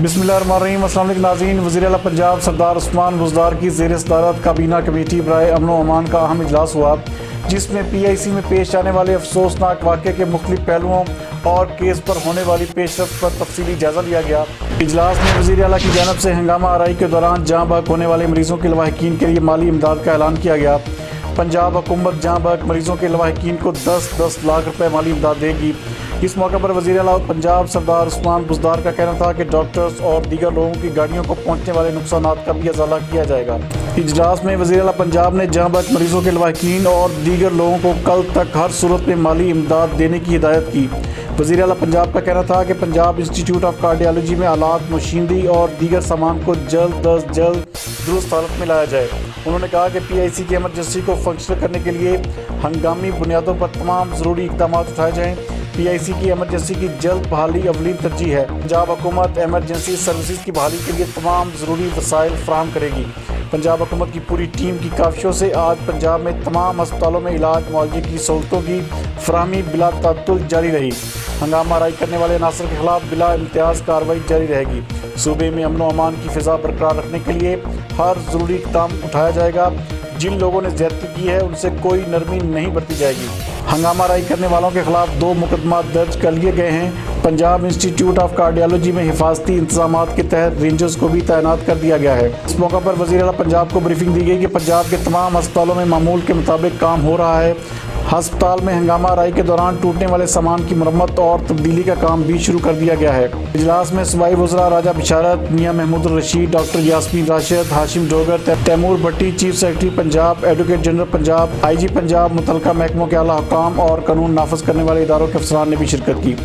بسم اللہ الرحمن الرحیم۔ السلام علیکم ناظرین، وزیر اعلیٰ پنجاب سردار عثمان بزدار کی زیر صدارت کابینہ کمیٹی برائے امن و امان کا اہم اجلاس ہوا، جس میں پی آئی سی میں پیش آنے والے افسوسناک واقعے کے مختلف پہلوؤں اور کیس پر ہونے والی پیش رفت پر تفصیلی جائزہ لیا گیا۔ اجلاس میں وزیر اعلیٰ کی جانب سے ہنگامہ آرائی کے دوران جاں بحق ہونے والے مریضوں کے لواحقین کے لیے مالی امداد کا اعلان کیا گیا۔ پنجاب حکومت جاں بحق مریضوں کے لواحقین کو 10 لاکھ روپے مالی امداد دے گی۔ اس موقع پر وزیر اعلیٰ پنجاب سردار عثمان بزدار کا کہنا تھا کہ ڈاکٹرز اور دیگر لوگوں کی گاڑیوں کو پہنچنے والے نقصانات کا بھی ازالہ کیا جائے گا۔ اجلاس میں وزیر اعلیٰ پنجاب نے جاں بحق مریضوں کے لواحقین اور دیگر لوگوں کو کل تک ہر صورت میں مالی امداد دینے کی ہدایت کی۔ وزیر اعلیٰ پنجاب کا کہنا تھا کہ پنجاب انسٹی ٹیوٹ آف کارڈیالوجی میں آلات، مشینری اور دیگر سامان کو جلد از جلد درست حالت میں لایا جائے۔ انہوں نے کہا کہ پی آئی سی کی ایمرجنسی کو فنکشنل کرنے کے لیے ہنگامی بنیادوں پر تمام ضروری اقدامات اٹھائے جائیں۔ پی آئی سی کی ایمرجنسی کی جلد بحالی اولین ترجیح ہے۔ پنجاب حکومت ایمرجنسی سروسز کی بحالی کے لیے تمام ضروری وسائل فراہم کرے گی۔ پنجاب حکومت کی پوری ٹیم کی کاوشوں سے آج پنجاب میں تمام ہسپتالوں میں علاج معالجے کی سہولتوں کی فراہمی بلا تعطل جاری رہی۔ ہنگامہ آرائی کرنے والے عناصر کے خلاف بلا امتیاز کارروائی جاری رہے گی۔ صوبے میں امن و امان کی فضا برقرار رکھنے کے لیے ہر ضروری اقدام اٹھایا جائے گا۔ جن لوگوں نے زیادتی کی ہے ان سے کوئی نرمی نہیں برتی جائے گی۔ ہنگامہ آرائی کرنے والوں کے خلاف 2 مقدمات درج کر لیے گئے ہیں۔ پنجاب انسٹی ٹیوٹ آف کارڈیالوجی میں حفاظتی انتظامات کے تحت رینجرز کو بھی تعینات کر دیا گیا ہے۔ اس موقع پر وزیر اعلیٰ پنجاب کو بریفنگ دی گئی کہ پنجاب کے تمام ہسپتالوں میں معمول کے مطابق کام ہو رہا ہے۔ ہسپتال میں ہنگامہ آرائی کے دوران ٹوٹنے والے سامان کی مرمت اور تبدیلی کا کام بھی شروع کر دیا گیا ہے۔ اجلاس میں صوبائی وزراء Raja Basharat, Mian Mahmood ur-Rasheed, doctor Yasmin Rashid, Hashim Dogar, Taimur Bhatti, chief secretary Punjab, advocate general Punjab, I G Punjab, متعلقہ محکموں کے اعلیٰ حکام اور قانون نافذ کرنے والے اداروں کے افسران نے بھی شرکت کی۔